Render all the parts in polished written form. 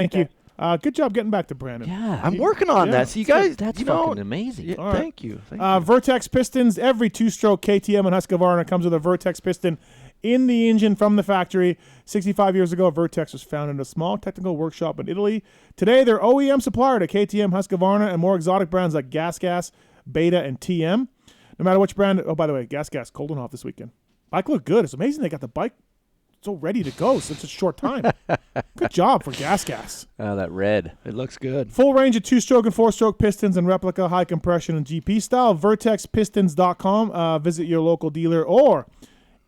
Thank you. Good job getting back to Brandon. Yeah. I'm working on that. So you guys, That's you know, fucking amazing. Yeah, All right. Thank you. Thank you. Vertex pistons, every two-stroke KTM and Husqvarna comes with a Vertex piston in the engine from the factory. 65 years ago, Vertex was founded in a small technical workshop in Italy. Today, they're OEM supplier to KTM, Husqvarna, and more exotic brands like Gas, Beta, and TM. No matter which brand. Oh, by the way, Gas, Koldenhoff this weekend. Bike looked good. It's amazing they got the bike so ready to go such a short time. Good job for Gas. Oh, that red. It looks good. Full range of 2-stroke and 4-stroke pistons and replica, high compression, and GP style. VertexPistons.com. Visit your local dealer or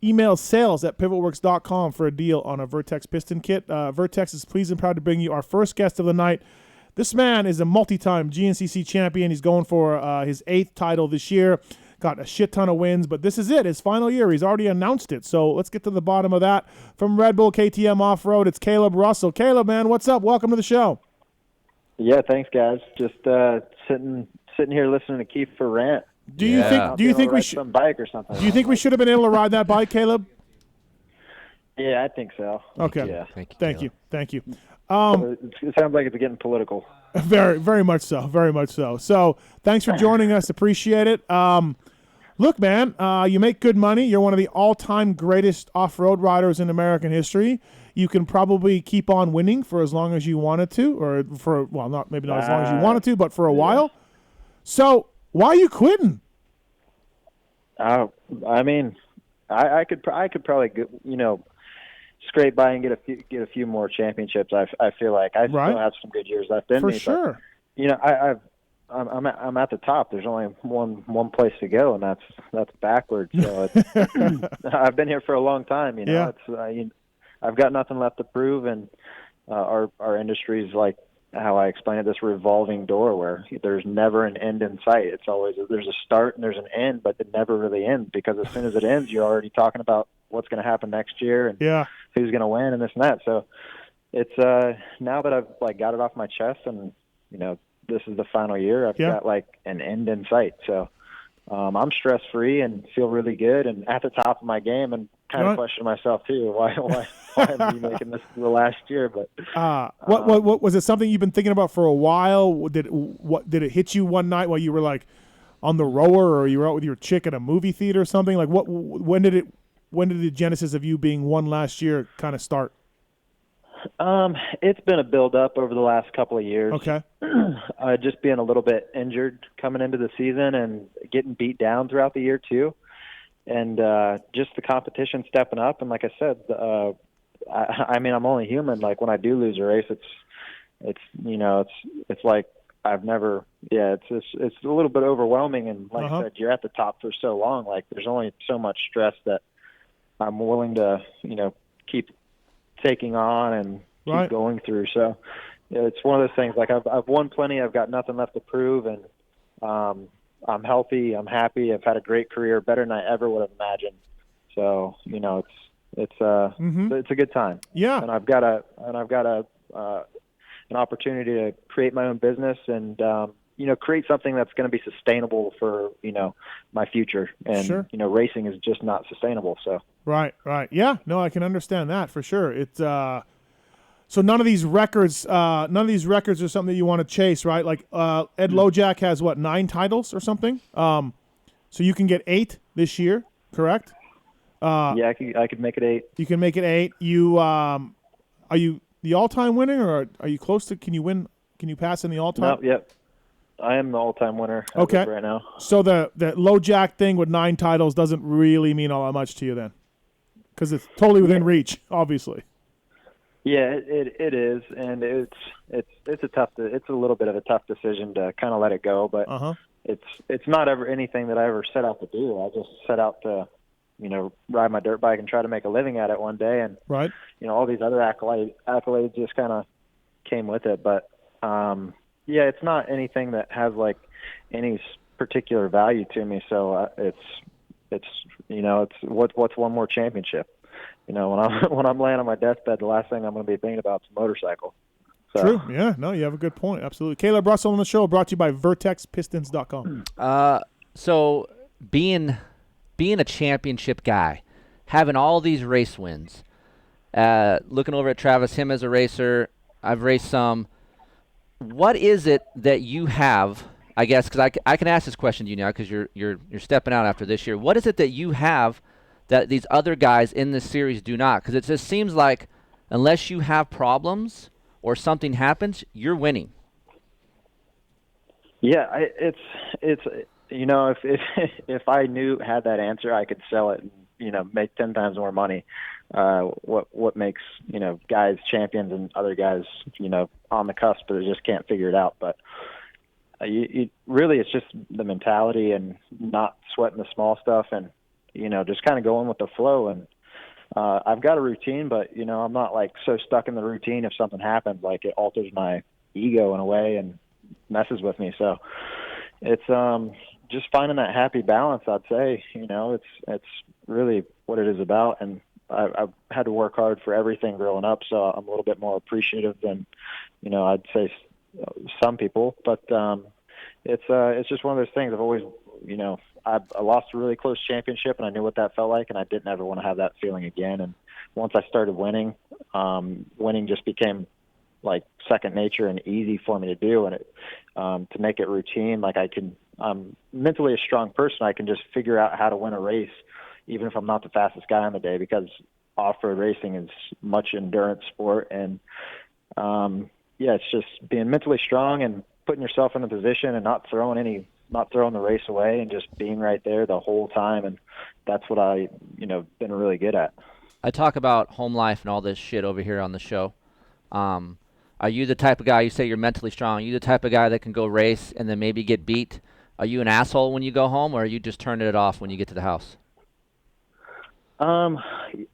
email sales@pivotworks.com for a deal on a Vertex piston kit. Vertex is pleased and proud to bring you our first guest of the night. This man is a multi-time GNCC champion. He's going for his 8th title this year. Got a shit ton of wins, but this is it, his final year. He's already announced it. So let's get to the bottom of that. From Red Bull KTM Off-Road, it's Kailub Russell. Kailub, man, what's up? Welcome to the show. Yeah, thanks, guys. Just sitting here listening to Keith for rant. Do you think we should some bike or something? Do you think we should have been able to ride that bike, Kailub? Yeah, I think so. Okay. Yeah. Thank you. It sounds like it's getting political. Very, very much so. Very much so. So thanks for joining us. Appreciate it. Look, man, you make good money. You're one of the all-time greatest off-road riders in American history. You can probably keep on winning for as long as you wanted to, or for, well, maybe not as long as you wanted to, but for a while. So why are you quitting? I mean, I could probably scrape by and get a few more championships. I feel like I still have some good years left in for me. Sure. But, I'm at the top. There's only one place to go, and that's backwards. So I've been here for a long time. I've got nothing left to prove, and our industry is like how I explain it, this revolving door where there's never an end in sight. It's always there's a start and there's an end, but it never really ends, because as soon as it ends, you're already talking about what's going to happen next year and who's going to win and this and that. So it's now that I've got it off my chest, and this is the final year, I've got an end in sight. So I'm stress free and feel really good and at the top of my game, and kind of question myself too. Why am I making this the last year? But what was it? Something you've been thinking about for a while? Did it hit you one night while you were like on the rower, or you were out with your chick at a movie theater or something? Like when did the genesis of you being one last year kind of start? It's been a build up over the last couple of years. Okay. Just being a little bit injured coming into the season and getting beat down throughout the year too. And just the competition stepping up. And like I said, I mean, I'm only human. Like when I do lose a race, it's like I've never, it's a little bit overwhelming. And like I said, you're at the top for so long. Like there's only so much stress that I'm willing to, keep taking on and keep going through. So it's one of those things. Like I've won plenty. I've got nothing left to prove, and I'm healthy. I'm happy. I've had a great career, better than I ever would have imagined. So it's a good time. Yeah. And I've got an opportunity to create my own business and create something that's going to be sustainable for my future. And racing is just not sustainable. So. Right. Yeah. No, I can understand that for sure. It's so none of these records are something that you want to chase, right? Like Ed Lojak has 9 titles or something. So you can get 8 this year, correct? I could make it 8. You can make it 8. You are you the all-time winner, or are you close to? Can you win? Can you pass in the all-time? No, yep. I am the all-time winner right now. So the Lojak thing with 9 titles doesn't really mean all that much to you then, because it's totally within reach, obviously. Yeah, it is, and it's a little bit of a tough decision to kind of let it go, but it's not ever anything that I ever set out to do. I just set out to ride my dirt bike and try to make a living at it one day, and all these other accolades just kind of came with it. But it's not anything that has like any particular value to me. So it's what's one more championship. When I'm laying on my deathbed, the last thing I'm going to be thinking about is a motorcycle. So. True. Yeah. No, you have a good point. Absolutely. Kailub Russell on the show, brought to you by VertexPistons.com. So being a championship guy, having all these race wins, looking over at Travis, him as a racer, I've raced some. What is it that you have? I guess because I can ask this question to you now because you're stepping out after this year. What is it that you have that these other guys in this series do not? Because it just seems like unless you have problems or something happens, you're winning. Yeah, it's if I had that answer, I could sell it and make 10 times more money. What makes guys champions and other guys on the cusp, but they just can't figure it out. But really, it's just the mentality and not sweating the small stuff, and just kind of going with the flow. And I've got a routine, but I'm not like so stuck in the routine. If something happens, like it alters my ego in a way and messes with me. So it's just finding that happy balance. I'd say it's really what it is about. And I've had to work hard for everything growing up, so I'm a little bit more appreciative than I'd say some people. But it's just one of those things. I've always I lost a really close championship, and I knew what that felt like, and I didn't ever want to have that feeling again. And once I started winning, winning just became like second nature and easy for me to do. And to make it routine, like I'm mentally a strong person. I can just figure out how to win a race, even if I'm not the fastest guy on the day, because off-road racing is much endurance sport. And it's just being mentally strong and putting yourself in a position and not throwing the race away and just being right there the whole time. And that's what I, been really good at. I talk about home life and all this shit over here on the show. Are you the type of guy, you say you're mentally strong, are you the type of guy that can go race and then maybe get beat? Are you an asshole when you go home, or are you just turning it off when you get to the house? I'm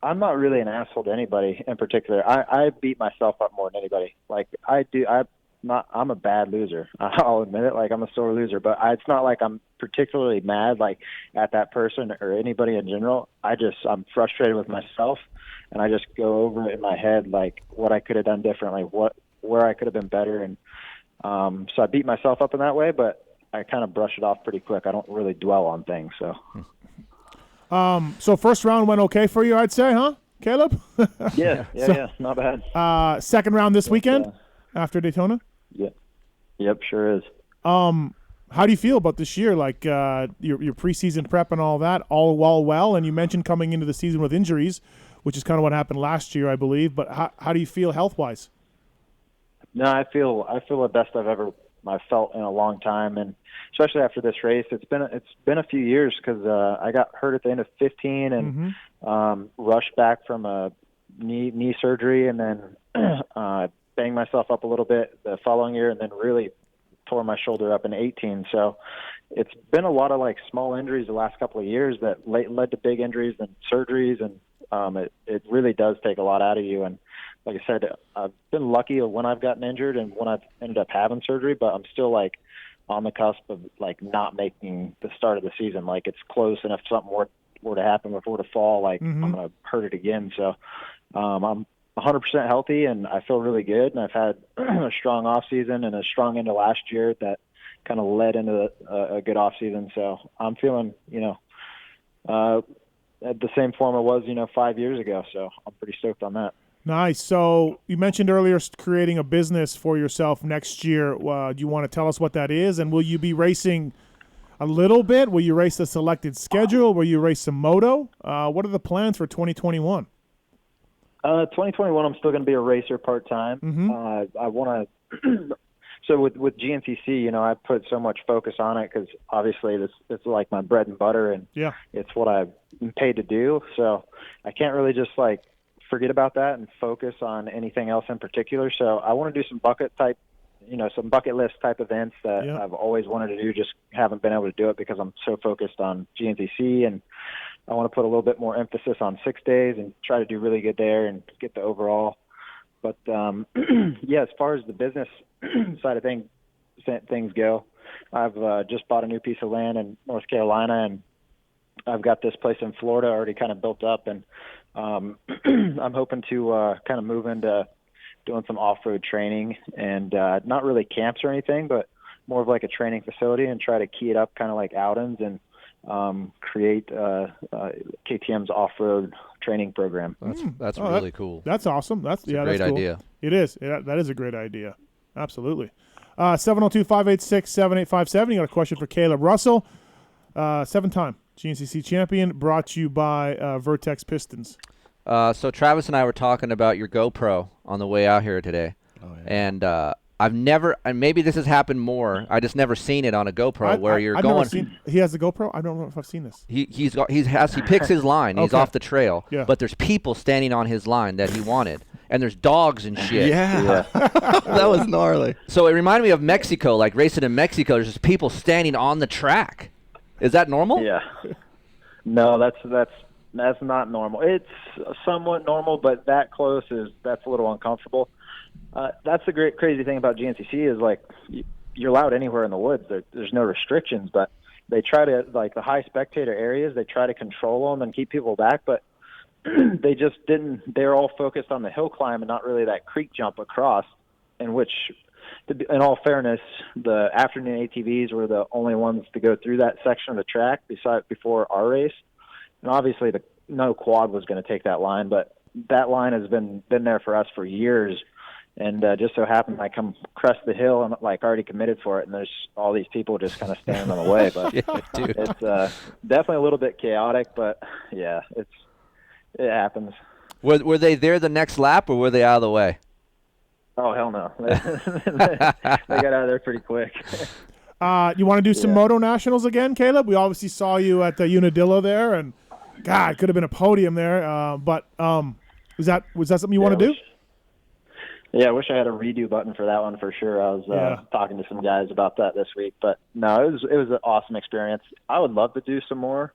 not really an asshole to anybody in particular. I beat myself up more than anybody. Like I do. I'm a bad loser. I'll admit it. Like I'm a sore loser, but it's not like I'm particularly mad like at that person or anybody in general. I'm frustrated with myself, and I just go over it in my head like what I could have done differently, where I could have been better, and so I beat myself up in that way. But I kind of brush it off pretty quick. I don't really dwell on things. So. So first round went okay for you, I'd say, huh, Kailub? Yeah, not bad. Second round this weekend after Daytona? Yeah. Yep, sure is. How do you feel about this year? Like your preseason prep and all that, all well, and you mentioned coming into the season with injuries, which is kind of what happened last year, I believe. But how do you feel health-wise? No, I feel the best I've felt in a long time, and especially after this race. It's been a few years because I got hurt at the end of 15 and rushed back from a knee surgery, and then banged myself up a little bit the following year, and then really tore my shoulder up in 18. So it's been a lot of like small injuries the last couple of years that led to big injuries and surgeries, and it really does take a lot out of you. And like I said, I've been lucky when I've gotten injured and when I've ended up having surgery, but I'm still like on the cusp of like not making the start of the season. Like it's close, and if something were to happen, if it were to fall, like I'm going to hurt it again. So I'm 100% healthy, and I feel really good. And I've had a strong off season and a strong end of last year that kind of led into a good off season. So I'm feeling, at the same form I was, 5 years ago. So I'm pretty stoked on that. Nice. So you mentioned earlier creating a business for yourself next year. Do you want to tell us what that is? And will you be racing a little bit? Will you race a selected schedule? Will you race some moto? What are the plans for 2021? 2021, I'm still going to be a racer part-time. I want to so with GNCC, I put so much focus on it because obviously it's like my bread and butter, and it's what I've been paid to do. So I can't really just like forget about that and focus on anything else in particular. So I want to do some bucket list type events that I've always wanted to do, just haven't been able to do it because I'm so focused on GNCC, and I want to put a little bit more emphasis on 6 days and try to do really good there and get the overall. But as far as the business side of things go, I've just bought a new piece of land in North Carolina, and I've got this place in Florida already kind of built up, and I'm hoping to kind of move into doing some off-road training and not really camps or anything, but more of like a training facility, and try to key it up kind of like outings and create KTM's off-road training program. That's really cool. That's awesome. That's a great that's cool. idea. It is. That is a great idea. Absolutely. 702-586-7857. You got a question for Kailub Russell, 7-time GNCC champion, brought to you by Vertex Pistons. So Travis and I were talking about your GoPro on the way out here today. Oh, yeah. And I've never, and maybe this has happened more. I just never seen it on a GoPro I've never seen, he has a GoPro. I don't know if I've seen this. He picks his line. He's Okay. off the trail. Yeah. But there's people standing on his line that he wanted, and there's dogs and shit. Yeah. That was gnarly. So it reminded me of Mexico, like racing in Mexico. There's just people standing on the track. Is that normal? Yeah. No, that's not normal. It's somewhat normal, but that's a little uncomfortable. That's the crazy thing about GNCC is like you're allowed anywhere in the woods. There's no restrictions, but they try to, like the high spectator areas, they try to control them and keep people back, but they just didn't. They're all focused on the hill climb and not really that creek jump across, in which, in all fairness, the afternoon ATVs were the only ones to go through that section of the track before our race. And obviously no quad was going to take that line, but that line has been there for us for years. And just so happened I come crest the hill and like already committed for it, and there's all these people just kind of standing on the way. But Dude. it's definitely a little bit chaotic, but yeah, it happens. Were they there the next lap, or were they out of the way? Oh hell no! They got out of there pretty quick. You want to do some Moto Nationals again, Kailub? We obviously saw you at the Unadilla there, and God, could have been a podium there. But was that something you want to do? I wish I had a redo button for that one for sure. I was talking to some guys about that this week, but no, it was an awesome experience. I would love to do some more,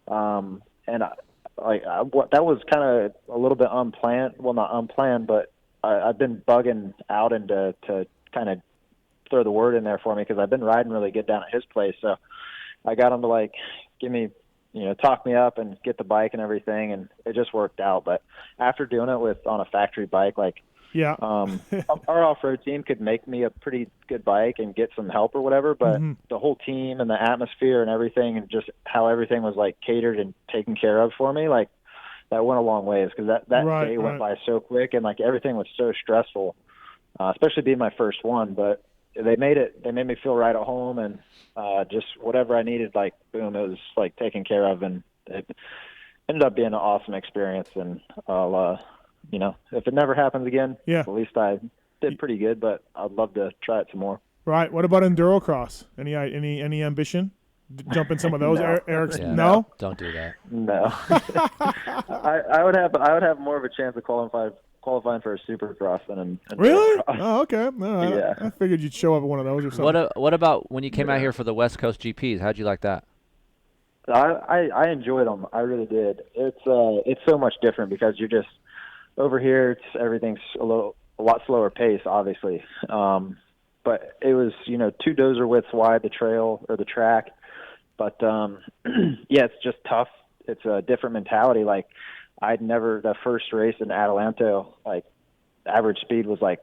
and that was kind of a little bit unplanned. Well, not unplanned, but I've been bugging out to kind of throw the word in there for me because I've been riding really good down at his place. So I got him to like give me, talk me up and get the bike and everything, and it just worked out. But after doing it on a factory bike, like. Yeah. Our off-road team could make me a pretty good bike and get some help or whatever, but the whole team and the atmosphere and everything and just how everything was like catered and taken care of for me, like that went a long ways because that day went by so quick and like everything was so stressful, especially being my first one. But they made me feel right at home and just whatever I needed, like boom, it was like taken care of, and it ended up being an awesome experience. And I'll if it never happens again, at least I did pretty good, but I'd love to try it some more. Right. What about endurocross? Any ambition? Jump in some of those, Eric's? Yeah, no? Don't do that. No. I would have more of a chance of qualifying for a supercross than an Really? endurocross. Oh, okay. No, Yeah. I figured you'd show up at one of those or something. What about when you came out here for the West Coast GPs? How'd you like that? I enjoyed them. I really did. It's so much different because you're just over here. Everything's a lot slower pace, obviously. But it was 2 dozer widths wide, the trail or the track. But it's just tough. It's a different mentality. Like the first race in Adelanto, like average speed was like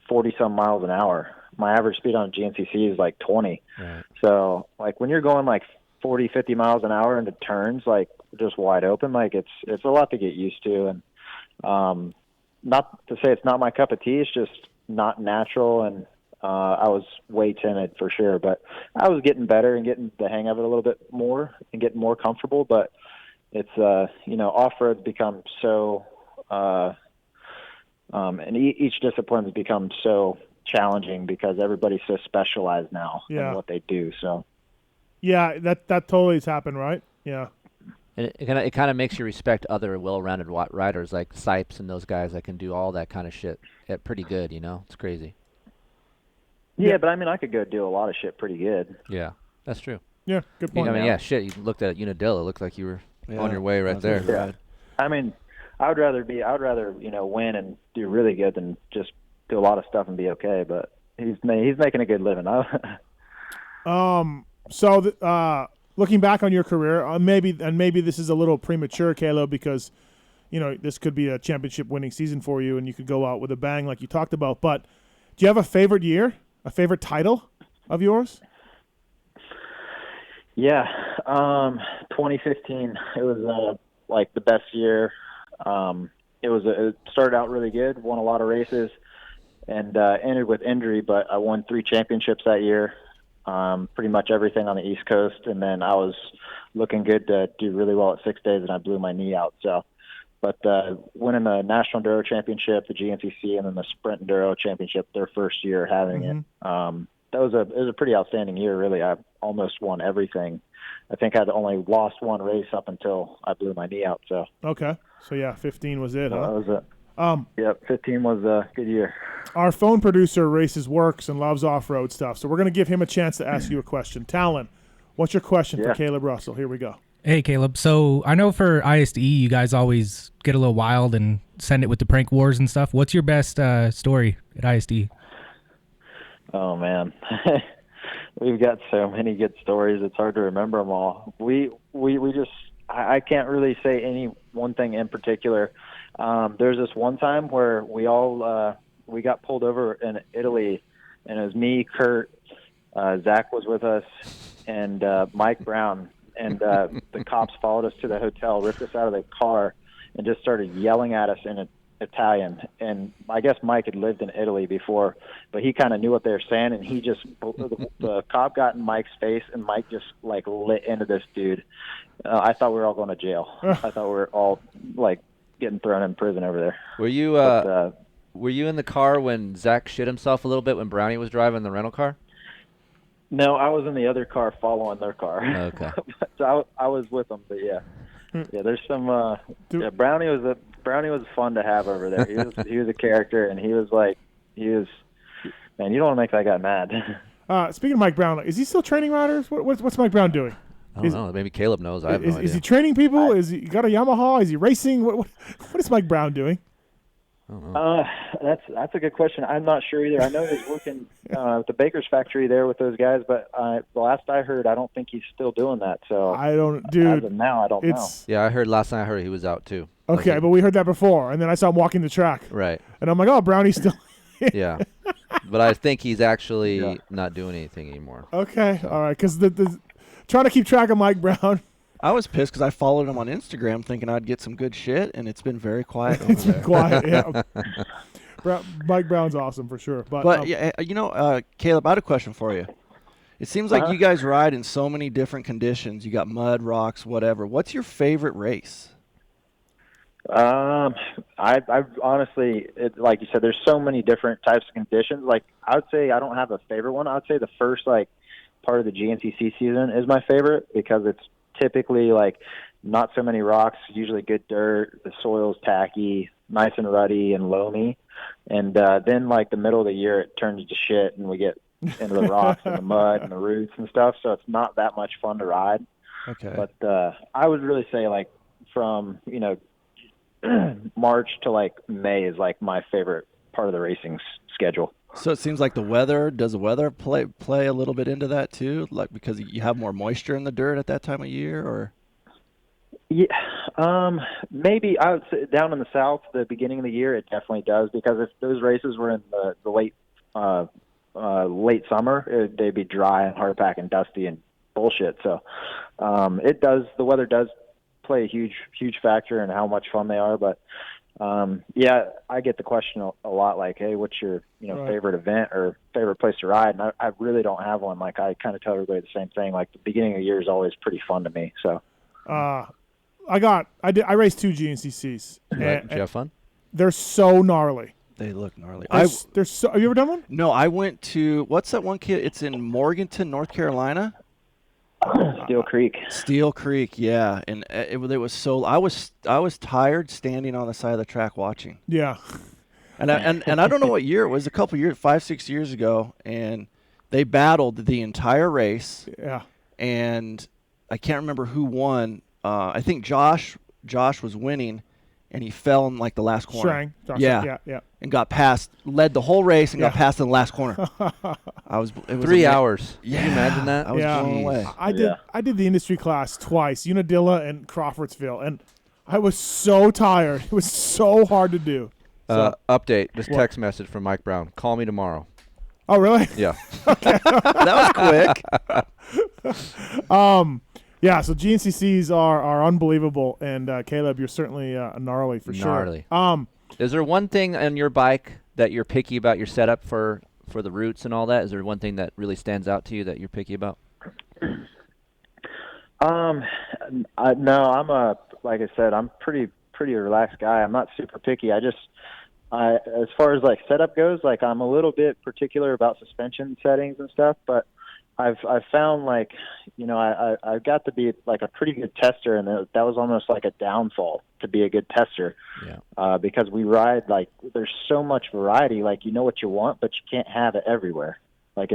40 some miles an hour. My average speed on GNCC is like 20. Right. So like when you're going like 40, 50 miles an hour into turns, like just wide open, like it's a lot to get used to. And not to say it's not my cup of tea, it's just not natural, and I was way timid for sure, but I was getting better and getting the hang of it a little bit more and getting more comfortable. But it's off-road's become so and each discipline has become so challenging because everybody's so specialized now in what they do. So that totally has happened, right? Yeah. And it kind of makes you respect other well-rounded riders like Sipes and those guys that can do all that kind of shit pretty good, It's crazy. Yeah, but I mean, I could go do a lot of shit pretty good. Yeah, that's true. Yeah, good point. You looked at Unadilla. It looked like you were on your way right there. Yeah. I mean, I would rather win and do really good than just do a lot of stuff and be okay. But he's making a good living. Looking back on your career, maybe this is a little premature, Kailub, because this could be a championship winning season for you, and you could go out with a bang like you talked about. But do you have a favorite year, a favorite title of yours? Yeah, 2015. It was like the best year. It started out really good, won a lot of races, and ended with injury. But I won 3 championships that year, pretty much everything on the East Coast. And then I was looking good to do really well at 6 days, and I blew my knee out. So, but winning the National Enduro Championship, the GNCC, and then the Sprint Enduro Championship, their first year having it. It was a pretty outstanding year, really. I almost won everything. I think I'd only lost one race up until I blew my knee out. So okay, so yeah, 15 was it, huh? That was it. Yep, 15 was a good year. Our phone producer races works and loves off-road stuff, so we're going to give him a chance to ask you a question. Talon, what's your question for Kailub Russell? Here we go. Hey, Kailub. So I know for ISDE, you guys always get a little wild and send it with the prank wars and stuff. What's your best story at ISDE? Oh, man. We've got so many good stories. It's hard to remember them all. We just, I can't really say any one thing in particular. There's this one time where we got pulled over in Italy, and it was me, Kurt, Zach was with us, and Mike Brown. And the cops followed us to the hotel, ripped us out of the car, and just started yelling at us in Italian. And I guess Mike had lived in Italy before, but he kind of knew what they were saying, and he just the cop got in Mike's face, and Mike just like lit into this dude. I thought we were all going to jail. I thought we were all like getting thrown in prison over there. Were you in the car when Zach shit himself a little bit when Brownie was driving the rental car? No, I was in the other car following their car. Okay. So I was with them, but yeah. There's some. Brownie was fun to have over there. He was a character, and he was. Man, you don't want to make that guy mad. Speaking of Mike Brown, is he still training riders? What's Mike Brown doing? I don't know. Maybe Kailub knows. I have no idea. Is he training people? Is he got a Yamaha? Is he racing? What is Mike Brown doing? I don't know. That's a good question. I'm not sure either. I know he's working at the Baker's factory there with those guys, but the last I heard, I don't think he's still doing that. So I don't, dude. As of now, I don't know. Yeah, last night I heard he was out too. Okay, but we heard that before, and then I saw him walking the track. Right. And I'm like, oh, Brownie's still. Yeah. But I think he's actually not doing anything anymore. Okay, all right, because the trying to keep track of Mike Brown. I was pissed because I followed him on Instagram thinking I'd get some good shit, and it's been very quiet over It's there. been quiet, yeah. Mike Brown's awesome for sure. But Kailub, I had a question for you. It seems like you guys ride in so many different conditions. You got mud, rocks, whatever. What's your favorite race? I honestly, like you said, there's so many different types of conditions. Like I would say I don't have a favorite one. I would say the first part of the GNCC season is my favorite because it's typically not so many rocks, usually good dirt, the soil's tacky, nice and ruddy and loamy. And then the middle of the year it turns to shit and we get into the rocks and the mud and the roots and stuff, so it's not that much fun to ride. Okay. But I would really say from March to May is my favorite part of the racing schedule. So it seems like does the weather play a little bit into that too? Because you have more moisture in the dirt at that time of year, or? Yeah, maybe I would say down in the south, the beginning of the year, it definitely does because if those races were in the late summer, they'd be dry and hard pack and dusty and bullshit. So the weather does play a huge factor in how much fun they are, but. I get the question a lot hey, what's your favorite event or favorite place to ride? And I really don't have one. I kind of tell everybody the same thing. The beginning of the year is always pretty fun to me. So, I raced 2 GNCCs. Did you have fun? They're so gnarly. They look gnarly. Have you ever done one? No, I went to what's that one kid? It's in Morganton, North Carolina. Steel Creek, yeah, and it was so I was tired standing on the side of the track watching. Yeah, and I don't know what year it was. A couple years, 5-6 years ago, and they battled the entire race. Yeah, and I can't remember who won. I think Josh was winning, and he fell in the last corner. Yeah, and got past, led the whole race, and got past in the last corner. It was 3 hours. Yeah. Can you imagine that? I was blown away. I did the industry class twice, Unadilla and Crawfordsville, and I was so tired. It was so hard to do. Update, just text message from Mike Brown. Call me tomorrow. Oh, really? Yeah. That was quick. Yeah, so GNCCs are unbelievable, and Kailub, you're certainly gnarly for Gnarly. sure. Is there one thing on your bike that you're picky about your setup for the roots and all that? Is there one thing that really stands out to you that you're picky about? No, like I said, I'm pretty relaxed guy. I'm not super picky. as far as like setup goes, like I'm a little bit particular about suspension settings and stuff, but I've found like, I got to be like a pretty good tester, and that was almost like a downfall to be a good tester. Yeah. Because we ride, like, there's so much variety, like, you know what you want, but you can't have it everywhere. Like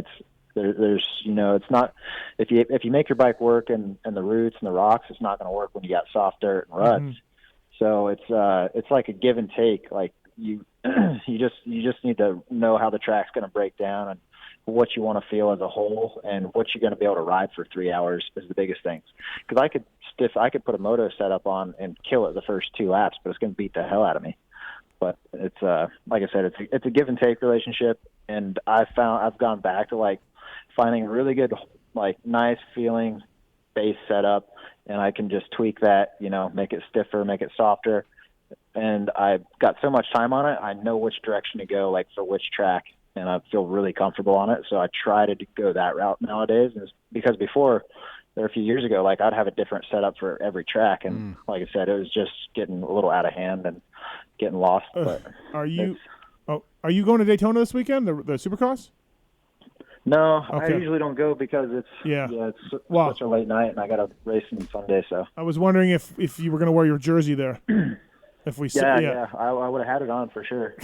there's it's not, if you make your bike work and the roots and the rocks, it's not going to work when you got soft dirt and ruts. Mm-hmm. So it's like a give and take. Like you just need to know how the track's going to break down and what you want to feel as a whole and what you're going to be able to ride for 3 hours is the biggest things. Because I could put a moto setup on and kill it the first 2 laps, but it's going to beat the hell out of me. But it's like I said, it's a give and take relationship, and I've gone back to like finding a really good, like, nice feeling base setup, and I can just tweak that, make it stiffer, make it softer, and I've got so much time on it, I know which direction to go, like for which track, and I feel really comfortable on it. So I try to go that route nowadays, because before, a few years ago, like, I'd have a different setup for every track, and like I said, it was just getting a little out of hand and getting lost. But are you going to Daytona this weekend, the Supercross? No, Okay. I usually don't go because it's such a late night, and I got a race on Sunday. So I was wondering if you were going to wear your jersey there. If we I would have had it on for sure.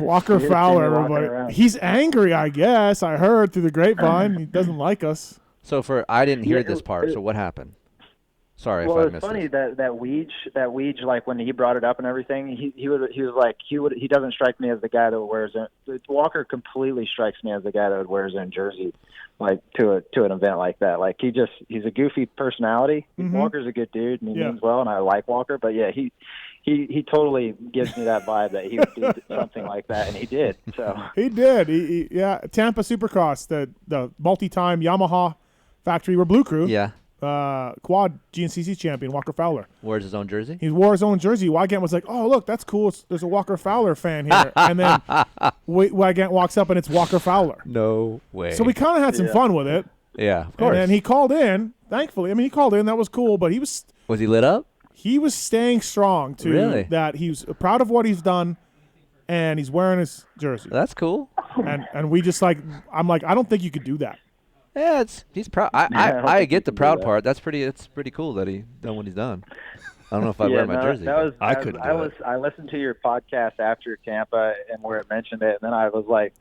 Walker You Fowler, didn't see me walking everybody. around. He's angry, I guess. I heard through the grapevine. He doesn't like us. So I didn't hear Yeah, this part. So what happened? Sorry Well, if I it's missed funny it. that Weege, like, when he brought it up and everything, he doesn't strike me as the guy that wears it. Walker completely strikes me as the guy that would wear his own jersey, like, to an event like that. Like, he's a goofy personality. Mm-hmm. Walker's a good dude, and he means well, and I like Walker. But yeah, he totally gives me that vibe that he would do something like that, and he did. So He did. Tampa Supercross, the multi-time Yamaha factory or Blue Crew. Yeah. Quad GNCC champion Walker Fowler. Wears his own jersey? He wore his own jersey. Wygant was like, "Oh, look, that's cool. There's a Walker Fowler fan here." And then Wygant walks up and it's Walker Fowler. No way. So we kind of had some fun with it. Yeah, of course. And then he called in. Thankfully, he called in. That was cool. But he was he lit up? He was staying strong too. Really? That he's proud of what he's done, and he's wearing his jersey. That's cool. And we just like, I'm like, I don't think you could do that. Yeah, he's proud. I don't I think get the he can do proud that. part. That's pretty cool that he done what he's done. I don't know if I'd wear my jersey. I couldn't do it. I listened to your podcast after Tampa and where it mentioned it, and then I was like,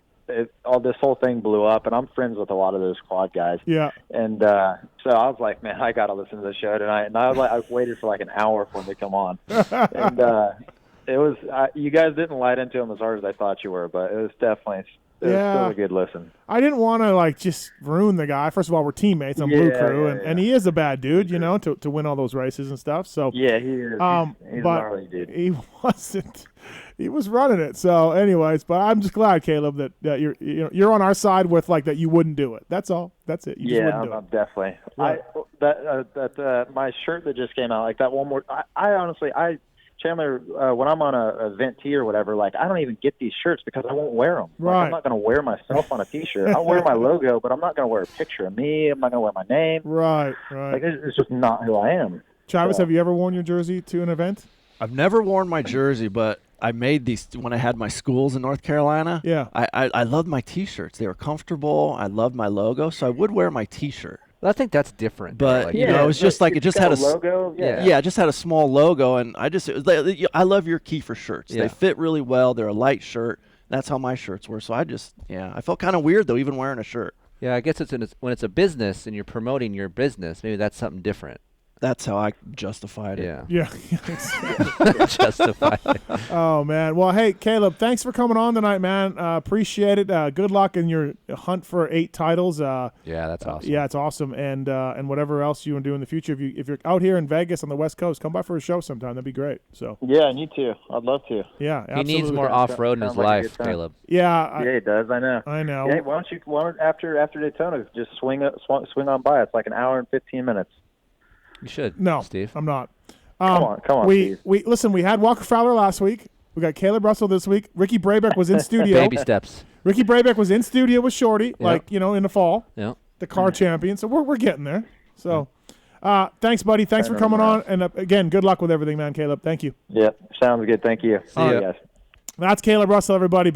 all this whole thing blew up, and I'm friends with a lot of those quad guys. Yeah. And so I was like, man, I got to listen to the show tonight. And I waited for like an hour for him to come on. And it was, you guys didn't light into him as hard as I thought you were, but it was definitely still a good listen. I didn't want to like just ruin the guy. First of all, we're teammates on Blue Crew, and he is a bad dude, to win all those races and stuff. So yeah, he is. He's but a gnarly dude. he wasn't. He was running it. So, anyways, but I'm just glad, Kailub, that you're on our side with like that. You wouldn't do it. That's all. That's it. You just wouldn't do I'm it. definitely. Right. My shirt that just came out, like that one more. I honestly, Chandler, when I'm on a event tee or whatever, like, I don't even get these shirts because I won't wear them. Right. Like, I'm not going to wear myself on a T-shirt. I'll wear my logo, but I'm not going to wear a picture of me. I'm not going to wear my name. Right. Like, it's just not who I am. Travis, So- have you ever worn your jersey to an event? I've never worn my jersey, but I made these when I had my schools in North Carolina. Yeah. I loved my T-shirts. They were comfortable. I loved my logo, so I would wear my T-shirt. Well, I think that's different. But Like, it was just like it just had a logo. Yeah, it just had a small logo, and I love your Kiefer shirts. Yeah. They fit really well. They're a light shirt. That's how my shirts were. So I felt kind of weird though, even wearing a shirt. yeah, I guess when it's a business and you're promoting your business, maybe that's something different. That's how I justified it. Yeah. Yeah. Justified. Oh man. Well, hey Kailub, thanks for coming on tonight, man. Appreciate it. Good luck in your hunt for 8 titles. Yeah, that's awesome. Yeah, it's awesome. And whatever else you want to do in the future, if you're out here in Vegas on the West Coast, come by for a show sometime. That'd be great. So Yeah, and you too. I'd love to. yeah, He absolutely. needs more off-road in his Sounds like a life, good time. Kailub. Yeah, Yeah, he does. I know. I know. Yeah, why don't after Daytona just swing on by? It's like an hour and 15 minutes. You should. No, Steve. I'm not. Come on, we Steve. listen. We had Walker Fowler last week. We got Caleb Russell this week. Ricky Brabeck was in studio. Baby steps. Ricky Brabeck was in studio with Shorty, like in the fall. Yeah. The car champion. So we're getting there. So, thanks, buddy. Thanks for coming on. And again, good luck with everything, man. Caleb, thank you. Yep, sounds good. Thank you. See ya. you guys. That's Caleb Russell, everybody.